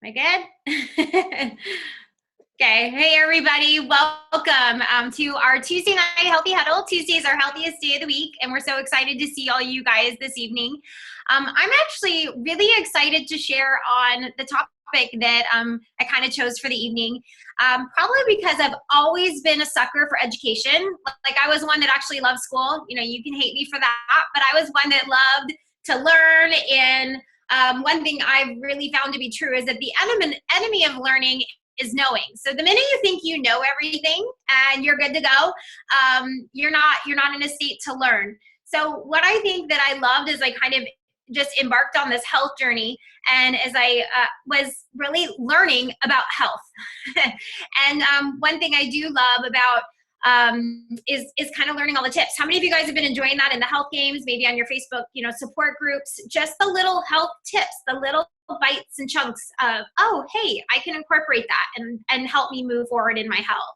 Am I good? Okay. Hey, everybody. Welcome to our Tuesday night Healthy Huddle. Tuesday is our healthiest day of the week, and we're so excited to see all you guys this evening. I'm actually really excited to share on the topic that I kind of chose for the evening, probably because I've always been a sucker for education. Like, I was one that actually loved school. You know, you can hate me for that, but I was one that loved to learn. And one thing I've really found to be true is that the enemy of learning is knowing. So the minute you think you know everything and you're good to go, you're not in a state to learn. So what I think that I loved is I kind of just embarked on this health journey, and as I was really learning about health. And one thing I do love about is kind of learning all the tips. How many of you guys have been enjoying that in the health games, maybe on your Facebook, support groups, just the little health tips, the little bites and chunks of, oh, hey, I can incorporate that and help me move forward in my health.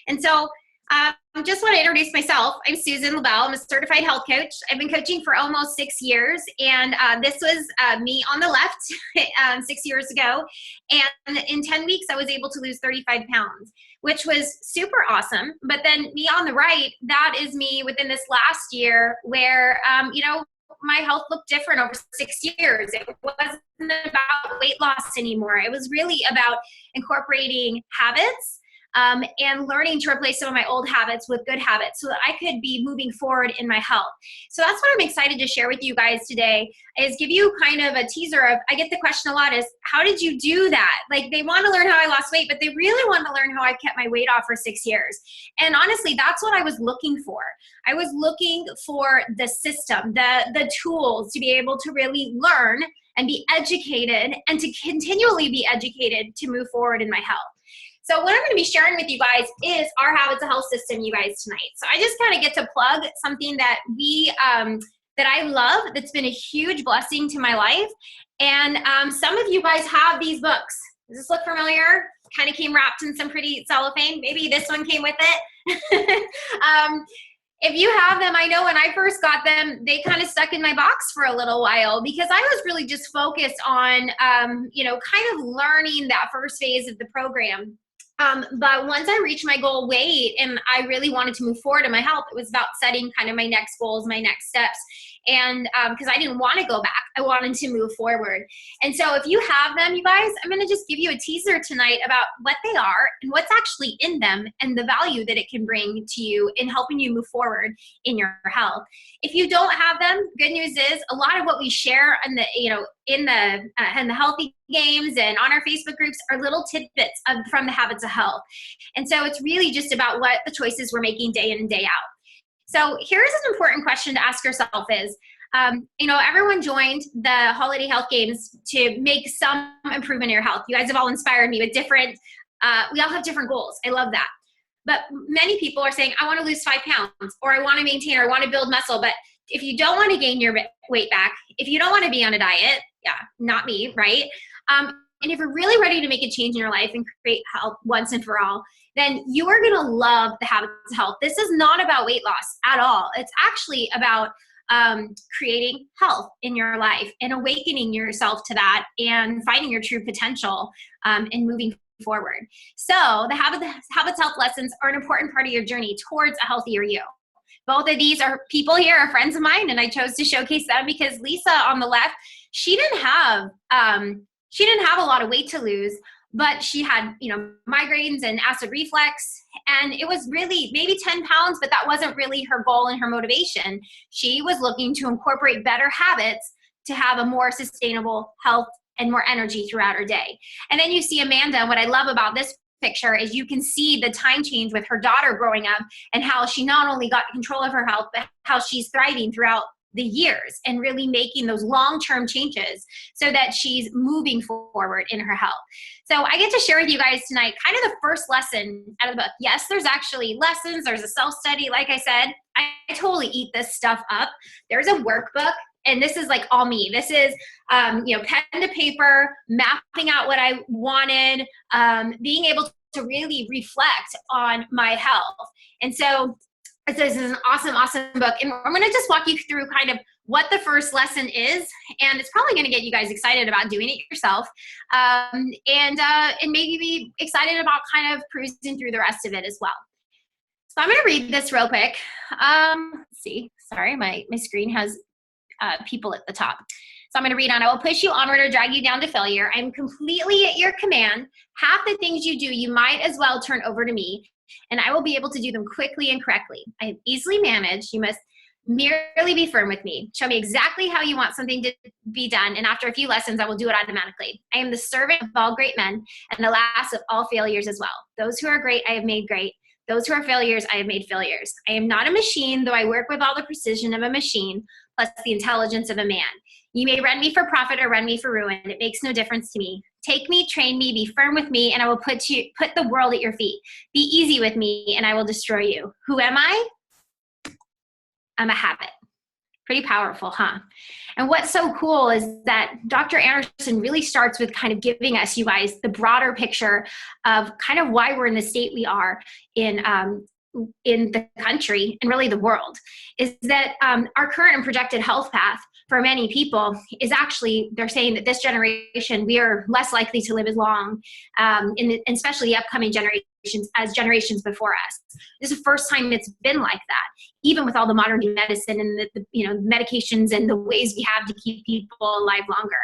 And so I just want to introduce myself. I'm Susan LaBelle. I'm a certified health coach. I've been coaching for almost 6 years, and this was me on the left 6 years ago. And in 10 weeks, I was able to lose 35 pounds, which was super awesome. But then me on the right, that is me within this last year where, my health looked different over 6 years. It wasn't about weight loss anymore. It was really about incorporating habits and learning to replace some of my old habits with good habits so that I could be moving forward in my health. So that's what I'm excited to share with you guys today, is give you kind of a teaser of, I get the question a lot is, how did you do that? Like, they want to learn how I lost weight, but they really want to learn how I kept my weight off for 6 years. And honestly, that's what I was looking for. I was looking for the system, the tools to be able to really learn and be educated and to continually be educated to move forward in my health. So what I'm going to be sharing with you guys is our Habits of Health system, you guys, tonight. So I just kind of get to plug something that that I love, that's been a huge blessing to my life. And some of you guys have these books. Does this look familiar? Kind of came wrapped in some pretty cellophane. Maybe this one came with it. If you have them, I know when I first got them, they kind of stuck in my box for a little while because I was really just focused on, kind of learning that first phase of the program. But once I reached my goal weight and I really wanted to move forward in my health, it was about setting kind of my next goals, my next steps. And because I didn't want to go back, I wanted to move forward. And so if you have them, you guys, I'm going to just give you a teaser tonight about what they are and what's actually in them and the value that it can bring to you in helping you move forward in your health. If you don't have them, good news is a lot of what we share in the healthy games and on our Facebook groups are little tidbits from the Habits of Health. And so it's really just about what the choices we're making day in and day out. So here's an important question to ask yourself is, everyone joined the holiday health games to make some improvement in your health. You guys have all inspired me with different, we all have different goals. I love that. But many people are saying, I want to lose 5 pounds, or I want to maintain, or I want to build muscle. But if you don't want to gain your weight back, if you don't want to be on a diet, yeah, not me, right? And if you're really ready to make a change in your life and create health once and for all, then you are going to love the Habits of Health. This is not about weight loss at all. It's actually about creating health in your life and awakening yourself to that and finding your true potential and moving forward. So the Habits Health lessons are an important part of your journey towards a healthier you. Both of these are people here are friends of mine, and I chose to showcase them because Lisa on the left, she didn't have a lot of weight to lose, but she had, migraines and acid reflux, and it was really maybe 10 pounds, but that wasn't really her goal and her motivation. She was looking to incorporate better habits to have a more sustainable health and more energy throughout her day. And then you see Amanda, and what I love about this picture is you can see the time change with her daughter growing up and how she not only got control of her health, but how she's thriving throughout the years and really making those long-term changes so that she's moving forward in her health. So I get to share with you guys tonight kind of the first lesson out of the book. Yes, there's actually lessons. There's a self-study. Like I said, I totally eat this stuff up. There's a workbook, and this is like all me. This is, pen to paper, mapping out what I wanted, being able to really reflect on my health. And so this is an awesome, awesome book. And I'm going to just walk you through kind of what the first lesson is, and it's probably going to get you guys excited about doing it yourself, and maybe be excited about kind of cruising through the rest of it as well. So I'm going to read this real quick. Let's see. Sorry, my screen has people at the top. So I'm going to read on. I will push you onward or drag you down to failure. I'm completely at your command. Half the things you do, you might as well turn over to me, and I will be able to do them quickly and correctly. I am easily managed. You must merely be firm with me. Show me exactly how you want something to be done, and after a few lessons, I will do it automatically. I am the servant of all great men and the last of all failures as well. Those who are great, I have made great. Those who are failures, I have made failures. I am not a machine, though I work with all the precision of a machine, plus the intelligence of a man. You may run me for profit or run me for ruin. It makes no difference to me. Take me, train me, be firm with me, and I will put the world at your feet. Be easy with me, and I will destroy you. Who am I? I'm a habit. Pretty powerful, huh? And what's so cool is that Dr. Anderson really starts with kind of giving us, you guys, the broader picture of kind of why we're in the state we are in the country and really the world, is that our current and projected health path for many people is actually, they're saying that this generation, we are less likely to live as long, and especially the upcoming generations as generations before us. This is the first time it's been like that, even with all the modern medicine and the medications and the ways we have to keep people alive longer.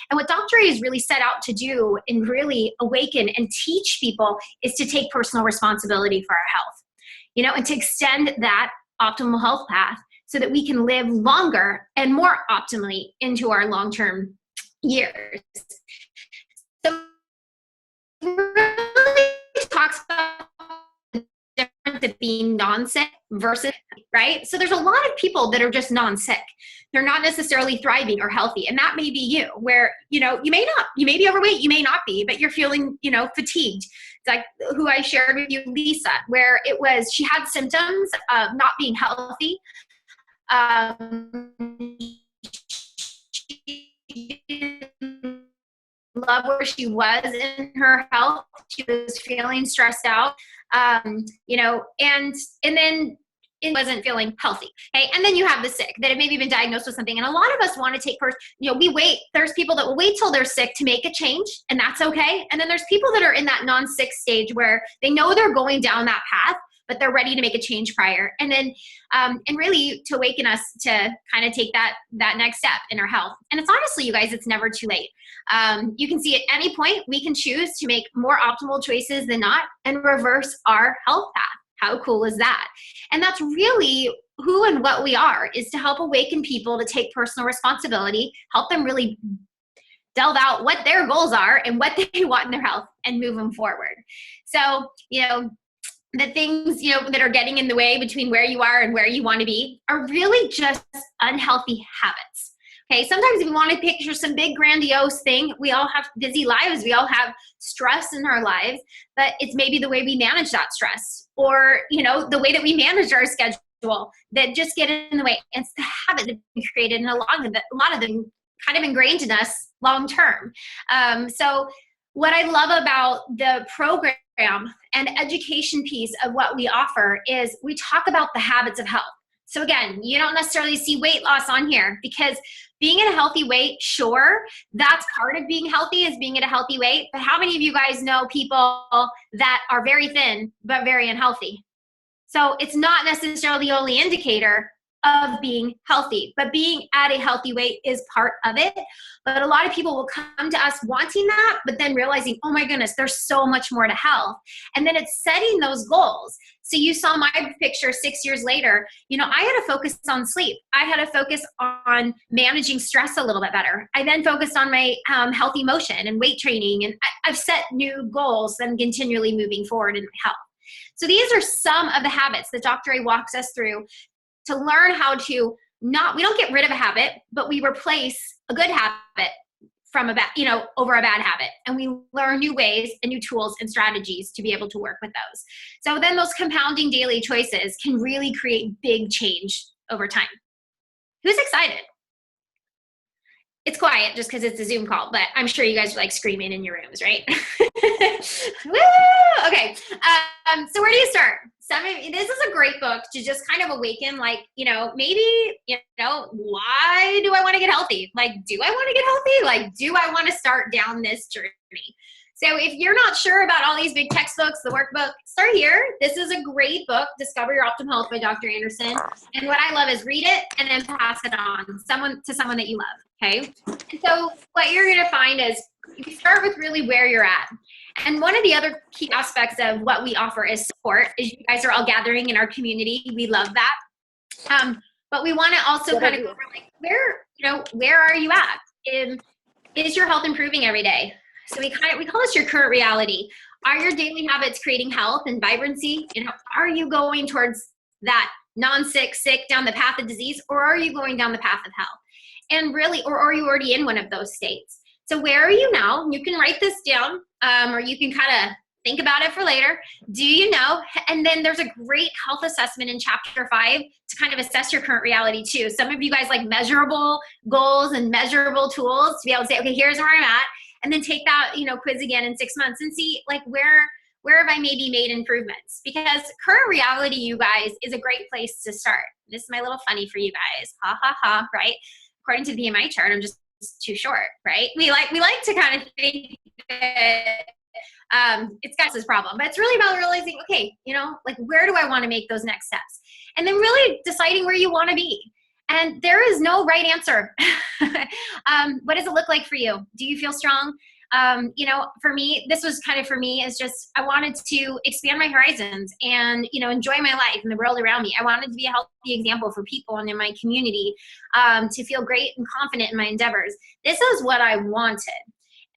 And what Dr. A has really set out to do and really awaken and teach people is to take personal responsibility for our health, and to extend that optimal health path so that we can live longer and more optimally into our long-term years. So it really talks about the difference of being non-sick versus, right? So there's a lot of people that are just non-sick. They're not necessarily thriving or healthy. And that may be you, where, you may be overweight, you may not be, but you're feeling, fatigued. It's like who I shared with you, Lisa, where she had symptoms of not being healthy. She didn't love where she was in her health. She was feeling stressed out, and then it wasn't feeling healthy. Okay. And then you have the sick that have maybe been diagnosed with something. And a lot of us want to take we wait. There's people that will wait till they're sick to make a change, and that's okay. And then there's people that are in that non-sick stage where they know they're going down that path, but they're ready to make a change prior. And then, and really to awaken us to kind of take that next step in our health. And it's honestly, you guys, it's never too late. You can see at any point, we can choose to make more optimal choices than not and reverse our health path. How cool is that? And that's really who and what we are, is to help awaken people to take personal responsibility, help them really delve out what their goals are and what they want in their health and move them forward. So, the things, that are getting in the way between where you are and where you want to be are really just unhealthy habits. Okay, sometimes if you want to picture some big grandiose thing, we all have busy lives, we all have stress in our lives, but it's maybe the way we manage that stress, or, the way that we manage our schedule that just get in the way. It's the habit that we created, and a lot of them kind of ingrained in us long term. So what I love about the program and education piece of what we offer is we talk about the habits of health. So again, you don't necessarily see weight loss on here, because being at a healthy weight, sure, that's part of being healthy, is being at a healthy weight. But how many of you guys know people that are very thin but very unhealthy? So it's not necessarily the only indicator of being healthy, but being at a healthy weight is part of it. But a lot of people will come to us wanting that, but then realizing, oh my goodness, there's so much more to health. And then it's setting those goals. So you saw my picture 6 years later, I had to focus on sleep. I had to focus on managing stress a little bit better. I then focused on my healthy motion and weight training. And I've set new goals and continually moving forward in my health. So these are some of the habits that Dr. A walks us through to learn how to we don't get rid of a habit, but we replace a good habit from over a bad habit. And we learn new ways and new tools and strategies to be able to work with those. So then those compounding daily choices can really create big change over time. Who's excited? It's quiet just because it's a Zoom call, but I'm sure you guys are like screaming in your rooms, right? Woo! Okay. So where do you start? this is a great book to just kind of awaken, like, maybe, why do I want to get healthy? Like, do I want to get healthy? Like, do I want to start down this journey? So if you're not sure about all these big textbooks, the workbook, start here. This is a great book, Discover Your Optimal Health by Dr. Anderson. And what I love is read it and then pass it on to someone that you love, okay? And so what you're going to find is you start with really where you're at. And one of the other key aspects of what we offer is support, is you guys are all gathering in our community. We love that. But we want to also kind of go over, like, where are you at? Is your health improving every day? So we call this your current reality. Are your daily habits creating health and vibrancy? Are you going towards that non-sick, sick down the path of disease, or are you going down the path of health? And really, or are you already in one of those states? So where are you now? You can write this down, or you can kind of think about it for later. Do you know? And then there's a great health assessment in chapter 5 to kind of assess your current reality too. Some of you guys like measurable goals and measurable tools to be able to say, okay, here's where I'm at. And then take that, quiz again in 6 months and see, like, where have I maybe made improvements? Because current reality, you guys, is a great place to start. This is my little funny for you guys. Ha ha ha, right? According to the BMI chart, I'm just too short, right? We like to kind of think that it's got this problem, but it's really about realizing, okay, like, where do I want to make those next steps? And then really deciding where you want to be. And there is no right answer. What does it look like for you? Do you feel strong? For me, this was kind of, for me, is just, I wanted to expand my horizons and, enjoy my life and the world around me. I wanted to be a healthy example for people and in my community, to feel great and confident in my endeavors. This is what I wanted.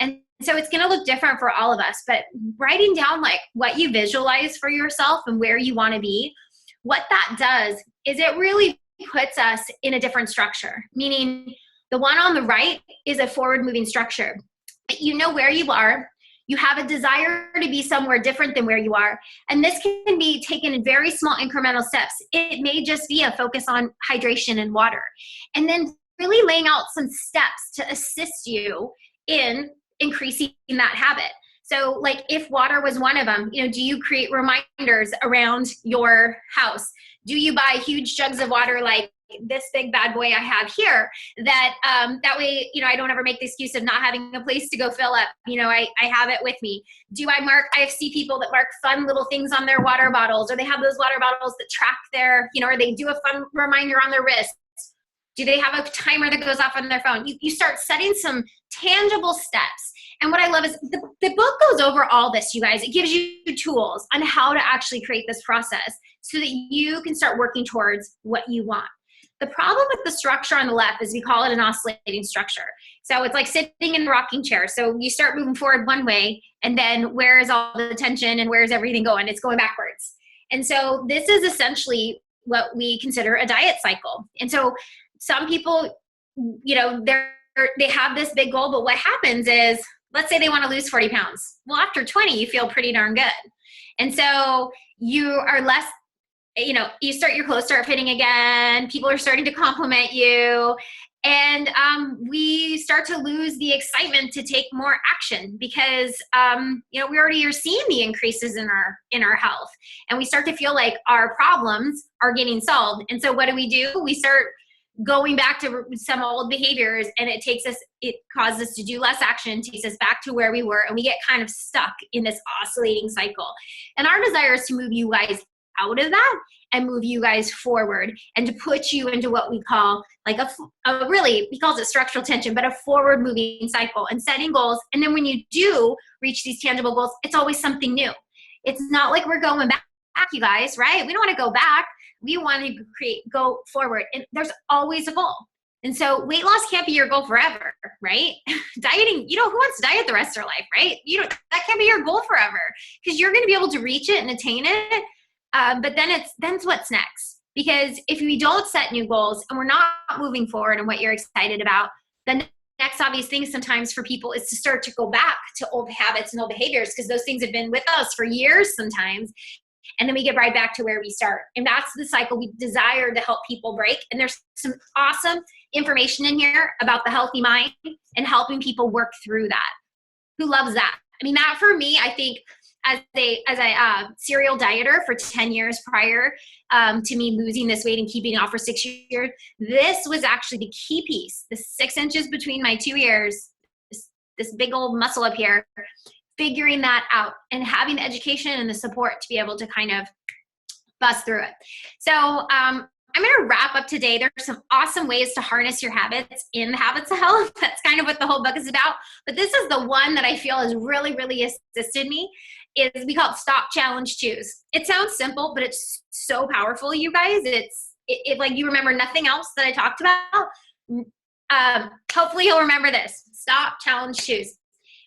And so it's going to look different for all of us, but writing down, like, what you visualize for yourself and where you want to be, what that does is it really puts us in a different structure, meaning the one on the right is a forward-moving structure. You know where you are. You have a desire to be somewhere different than where you are. And this can be taken in very small incremental steps. It may just be a focus on hydration and water. And then really laying out some steps to assist you in increasing that habit. So, like, if water was one of them, do you create reminders around your house? Do you buy huge jugs of water like this big bad boy I have here, that that way, I don't ever make the excuse of not having a place to go fill up. I have it with me. I see people that mark fun little things on their water bottles, or they have those water bottles that track their, or they do a fun reminder on their wrist. Do they have a timer that goes off on their phone? You start setting some tangible steps. And what I love is the book goes over all this, you guys. It gives you tools on how to actually create this process so that you can start working towards what you want. The problem with the structure on the left is we call it an oscillating structure. So it's like sitting in a rocking chair. So you start moving forward one way, and then where is all the tension and where's everything going? It's going backwards. And so this is essentially what we consider a diet cycle. And so some people, they have this big goal, but what happens is, let's say they want to lose 40 pounds. Well, after 20, you feel pretty darn good. And so you are less, your clothes start fitting again. People are starting to compliment you. And we start to lose the excitement to take more action because, we already are seeing the increases in our health. And we start to feel like our problems are getting solved. And so what do? We start going back to some old behaviors, and it causes us to do less action, takes us back to where we were, and we get kind of stuck in this oscillating cycle. And our desire is to move you guys out of that and move you guys forward, and to put you into what we call like he calls it structural tension, but a forward moving cycle, and setting goals. And then when you do reach these tangible goals, it's always something new. It's not like we're going back, you guys, right? We don't want to go back. We want to go forward, and there's always a goal. And so weight loss can't be your goal forever, right? Dieting, who wants to diet the rest of their life, right? That can't be your goal forever, because you're going to be able to reach it and attain it. But then it's what's next. Because if we don't set new goals and we're not moving forward in what you're excited about, the next obvious thing sometimes for people is to start to go back to old habits and old behaviors, because those things have been with us for years sometimes. And then we get right back to where we start. And that's the cycle we desire to help people break. And there's some awesome information in here about the healthy mind and helping people work through that. Who loves that? I mean, that for me, I think as a serial dieter for 10 years prior to me losing this weight and keeping it off for 6 years, this was actually the key piece. The 6 inches between my 2 ears, this big old muscle up here, figuring that out and having the education and the support to be able to kind of bust through it. So I'm going to wrap up today. There's some awesome ways to harness your habits in the Habits of Health. That's kind of what the whole book is about. But this is the one that I feel has really, really assisted me. Is we call it Stop, Challenge, Choose. It sounds simple, but it's so powerful, you guys. It's like you remember nothing else that I talked about. Hopefully you'll remember this. Stop, challenge, choose.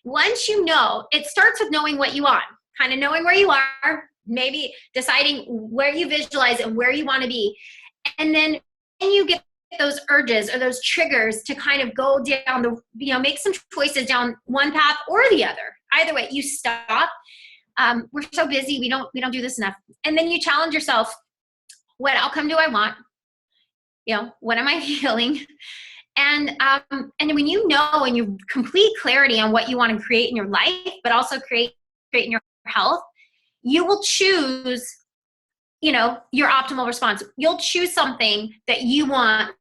Once you know, it starts with knowing what you want, kind of knowing where you are, maybe deciding where you visualize and where you want to be. And then you get those urges or those triggers to kind of go down the, make some choices down one path or the other. Either way, you stop. We're so busy. We don't do this enough. And then you challenge yourself. What outcome do I want? What am I feeling? And when you know and you have complete clarity on what you want to create in your life, but also create in your health, you will choose, your optimal response. You'll choose something that you want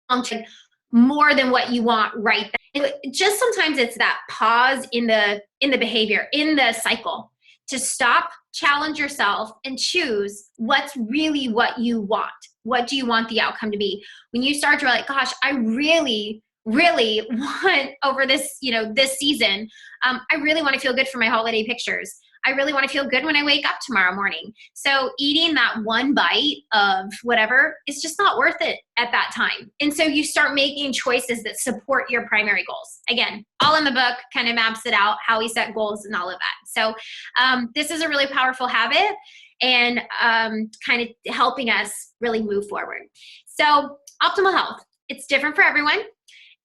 long-term more than what you want right then. Just sometimes it's that pause in the behavior, in the cycle, to stop, challenge yourself, and choose what's really what you want. What do you want the outcome to be? When you start to like, gosh, I really, really want over this, this season, I really want to feel good for my holiday pictures. I really want to feel good when I wake up tomorrow morning. So eating that one bite of whatever is just not worth it at that time. And so you start making choices that support your primary goals. Again, all in the book, kind of maps it out, how we set goals and all of that. So this is a really powerful habit and kind of helping us really move forward. So optimal health, it's different for everyone.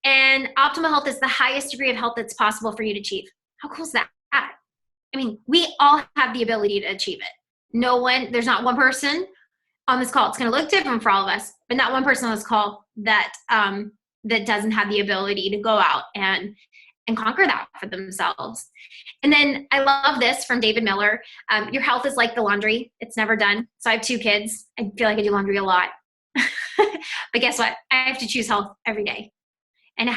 And optimal health is the highest degree of health that's possible for you to achieve. How cool is that? I mean, we all have the ability to achieve it. There's not one person on this call. It's going to look different for all of us, but not one person on this call that doesn't have the ability to go out and conquer that for themselves. And then I love this from David Miller. Your health is like the laundry. It's never done. So I have 2 kids. I feel like I do laundry a lot. But guess what? I have to choose health every day. And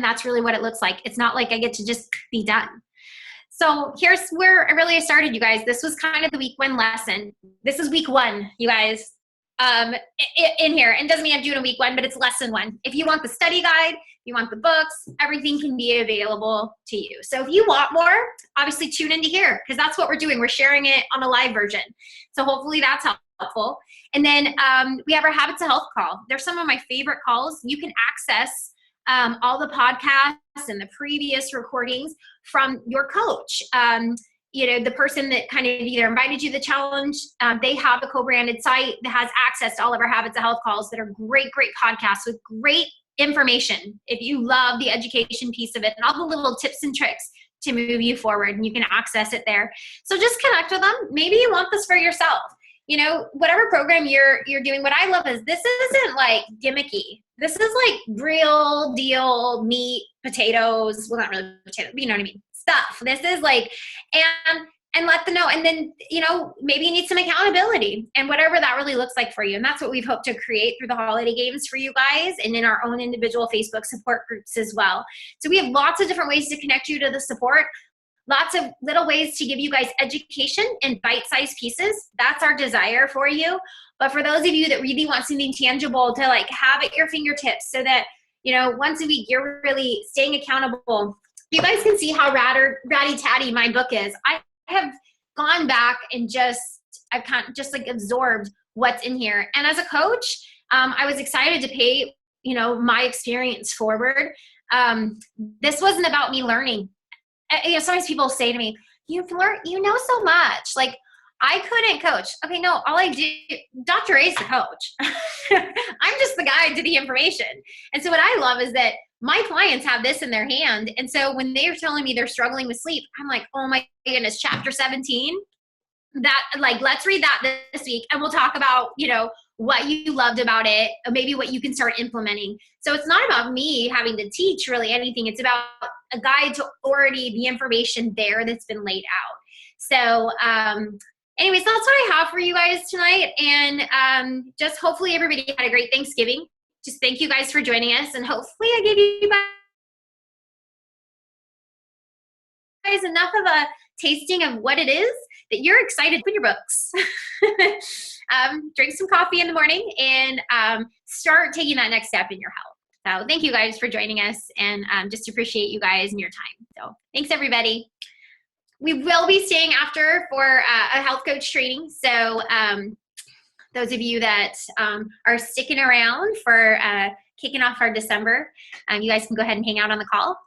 that's really what it looks like. It's not like I get to just be done. So here's where I really started, you guys. This was kind of the week 1 lesson. This is week 1, you guys, in here. And it doesn't mean I'm doing a week 1, but it's lesson 1. If you want the study guide, if you want the books, everything can be available to you. So if you want more, obviously tune into here because that's what we're doing. We're sharing it on a live version. So hopefully that's helpful. And then we have our Habits of Health call. They're some of my favorite calls. You can access all the podcasts and the previous recordings from your coach. The person that kind of either invited you to the challenge, they have a co-branded site that has access to all of our Habits of Health calls that are great podcasts with great information. If you love the education piece of it and all the little tips and tricks to move you forward, and you can access it there. So just connect with them. Maybe you want this for yourself. Whatever program you're doing, what I love is this isn't like gimmicky. This is like real deal meat, potatoes. Well, not really potatoes, but you know what I mean? Stuff. This is like, and let them know. And then, maybe you need some accountability and whatever that really looks like for you. And that's what we've hoped to create through the holiday games for you guys and in our own individual Facebook support groups as well. So we have lots of different ways to connect you to the support. Lots of little ways to give you guys education in bite-sized pieces. That's our desire for you. But for those of you that really want something tangible to like have at your fingertips so that, once a week you're really staying accountable. You guys can see how ratty-tatty my book is. I have gone back and I've kind of just like absorbed what's in here. And as a coach, I was excited to pay, my experience forward. This wasn't about me learning. Sometimes people say to me, you know so much. Like, I couldn't coach. Okay, no, all I do, Dr. A's the coach. I'm just the guide to the information. And so what I love is that my clients have this in their hand. And so when they're telling me they're struggling with sleep, I'm like, oh my goodness, chapter 17, let's read that this week. And we'll talk about, what you loved about it, or maybe what you can start implementing. So it's not about me having to teach really anything. It's about a guide to already the information there that's been laid out. So anyways, that's what I have for you guys tonight. And just hopefully everybody had a great Thanksgiving. Just thank you guys for joining us. And hopefully I gave you guys enough of a tasting of what it is that you're excited to put your books. Drink some coffee in the morning and start taking that next step in your health. So thank you guys for joining us, and just appreciate you guys and your time. So thanks everybody. We will be staying after for a health coach training. So those of you that are sticking around for kicking off our December, you guys can go ahead and hang out on the call.